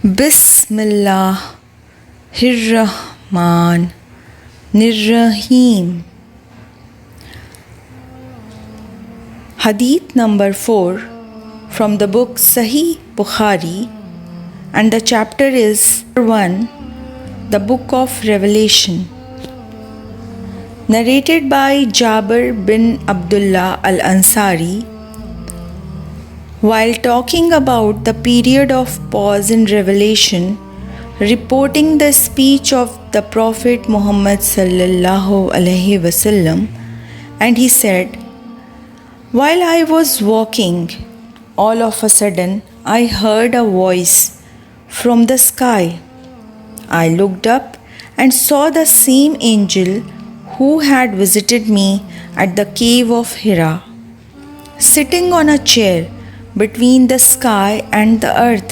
Bismillahirrahmanirrahim. Hadith number 4 from the book Sahih Bukhari, and the chapter is 1, the book of Revelation. Narrated by Jabir bin Abdullah al-Ansari. While talking about the period of pause in revelation, reporting the speech of the Prophet Muhammad sallallahu alaihi wasallam, and he said, "While I was walking, all of a sudden I heard a voice from the sky. I looked up and saw the same angel who had visited me at the cave of Hira, sitting on a chair between the sky and the earth.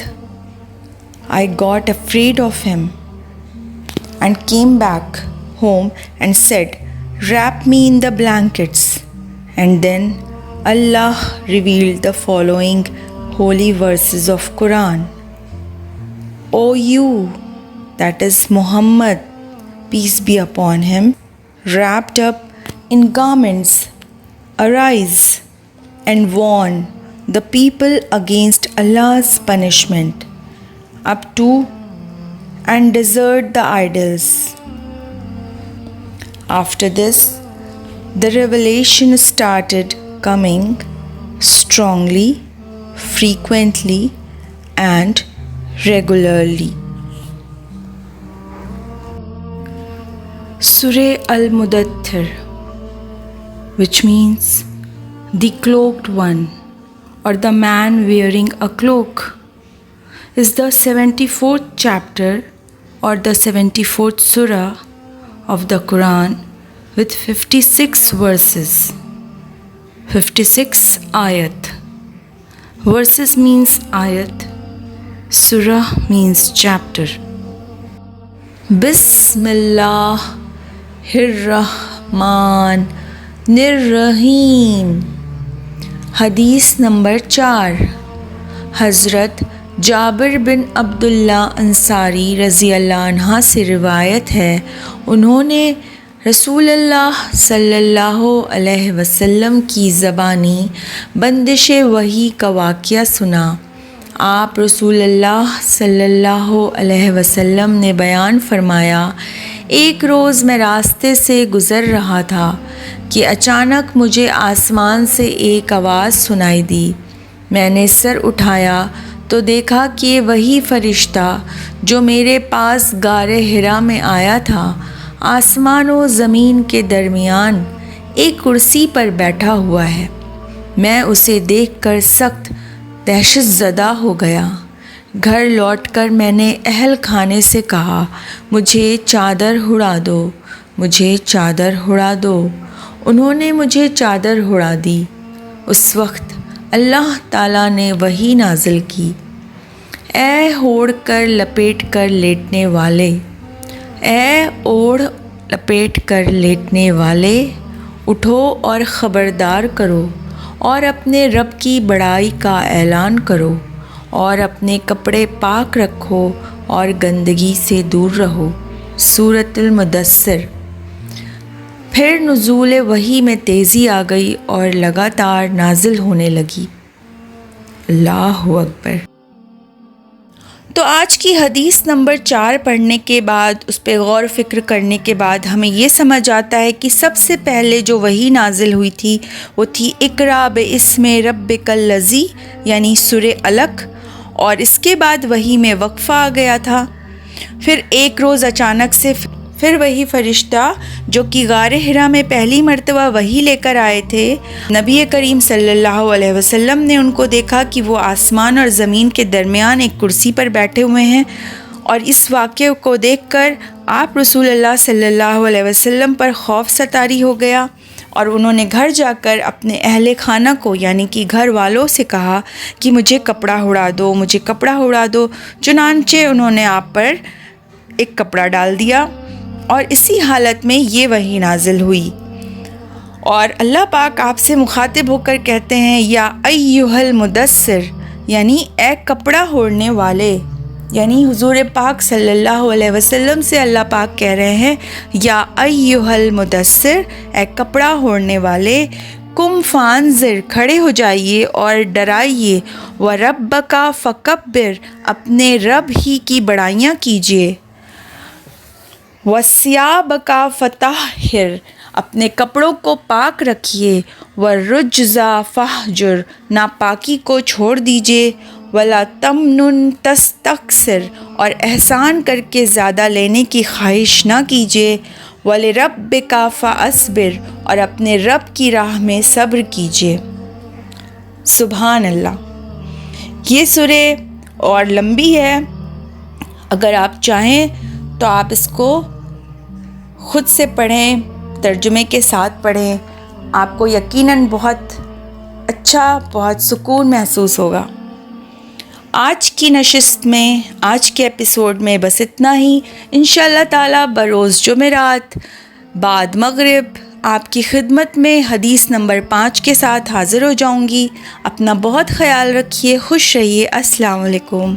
I got afraid of him and came back home and said, 'Wrap me in the blankets.' And then Allah revealed the following holy verses of Quran. O you, that is Muhammad, peace be upon him, wrapped up in garments, arise and warn the people against Allah's punishment, up to and desert the idols." After this, the revelation started coming strongly, frequently, and regularly. Surah Al-Mudaththir, which means the cloaked one, or the man wearing a cloak, is the 74th chapter or the 74th surah of the Quran with 56 verses. 56 ayat. Verses means ayat, surah means chapter. Bismillahirrahmanirrahim. حدیث number 4. حضرت جابر بن عبداللہ انصاری رضی اللہ عنہ سے روایت ہے، انہوں نے رسول اللہ صلی اللہ علیہ وسلم کی زبانی بندش وحی کا واقعہ سنا۔ آپ رسول اللہ صلی اللہ علیہ وسلم نے بیان فرمایا، ایک روز میں راستے سے گزر رہا تھا کہ اچانک مجھے آسمان سے ایک آواز سنائی دی۔ میں نے سر اٹھایا تو دیکھا کہ وہی فرشتہ جو میرے پاس غار حرا میں آیا تھا، آسمان و زمین کے درمیان ایک کرسی پر بیٹھا ہوا ہے۔ میں اسے دیکھ کر سخت دہشت زدہ ہو گیا۔ گھر لوٹ کر میں نے اہل خانے سے کہا، مجھے چادر اڑا دو، مجھے چادر اڑا دو۔ انہوں نے مجھے چادر اڑا دی۔ اس وقت اللہ تعالیٰ نے وحی نازل کی، اے اوڑھ کر لپیٹ کر لیٹنے والے، اے اوڑھ لپیٹ کر لیٹنے والے، اٹھو اور خبردار کرو اور اپنے رب کی بڑائی کا اعلان کرو، اور اپنے کپڑے پاک رکھو اور گندگی سے دور رہو۔ سورۃ المدثر۔ پھر نزول وحی میں تیزی آ گئی اور لگاتار نازل ہونے لگی۔ اللہ اکبر۔ تو آج کی حدیث نمبر 4 پڑھنے کے بعد، اس پہ غور و فکر کرنے کے بعد ہمیں یہ سمجھ آتا ہے کہ سب سے پہلے جو وحی نازل ہوئی تھی وہ تھی اقرا باسم ربک الذی، یعنی سورہ علق، اور اس کے بعد وحی میں وقفہ آ گیا تھا۔ پھر ایک روز اچانک سے پھر وہی فرشتہ جو کہ غار حرا میں پہلی مرتبہ وحی لے کر آئے تھے، نبی کریم صلی اللہ علیہ وسلم نے ان کو دیکھا کہ وہ آسمان اور زمین کے درمیان ایک کرسی پر بیٹھے ہوئے ہیں، اور اس واقعے کو دیکھ کر آپ رسول اللہ صلی اللہ علیہ وسلم پر خوف سطاری ہو گیا، اور انہوں نے گھر جا کر اپنے اہل خانہ کو یعنی کہ گھر والوں سے کہا کہ مجھے کپڑا اڑا دو، مجھے کپڑا اڑا دو۔ چنانچہ انہوں نے آپ پر ایک کپڑا ڈال دیا، اور اسی حالت میں یہ وحی نازل ہوئی، اور اللہ پاک آپ سے مخاطب ہو کر کہتے ہیں، یا ایھا المدثر، یعنی اے کپڑا اوڑھنے والے، یعنی حضور پاک صلی اللہ علیہ وسلم سے اللہ پاک کہہ رہے ہیں یا ایھا المدثر، اے کپڑا اوڑھنے والے، قم فانذر، کھڑے ہو جائیے اور ڈرائیے، وربک فکبر، اپنے رب ہی کی بڑائیاں کیجیے، وثیابک فطہر، اپنے کپڑوں کو پاک رکھیے، والرجز فاہجر، ناپاکی کو چھوڑ دیجیے، ولا تمنن تستکثر، اور احسان کر کے زیادہ لینے کی خواہش نہ کیجیے، ولربک فاصبر، اور اپنے رب کی راہ میں صبر کیجیے۔ سبحان اللہ۔ یہ سورہ اور لمبی ہے، اگر آپ چاہیں تو آپ اس کو خود سے پڑھیں، ترجمے کے ساتھ پڑھیں، آپ کو یقیناً بہت اچھا، بہت سکون محسوس ہوگا۔ آج کی نشست میں، آج کے ایپیسوڈ میں بس اتنا ہی۔ انشاءاللہ تعالیٰ بروز جمعرات بعد مغرب آپ کی خدمت میں حدیث نمبر 5 کے ساتھ حاضر ہو جاؤں گی۔ اپنا بہت خیال رکھیے، خوش رہیے۔ السلام علیکم۔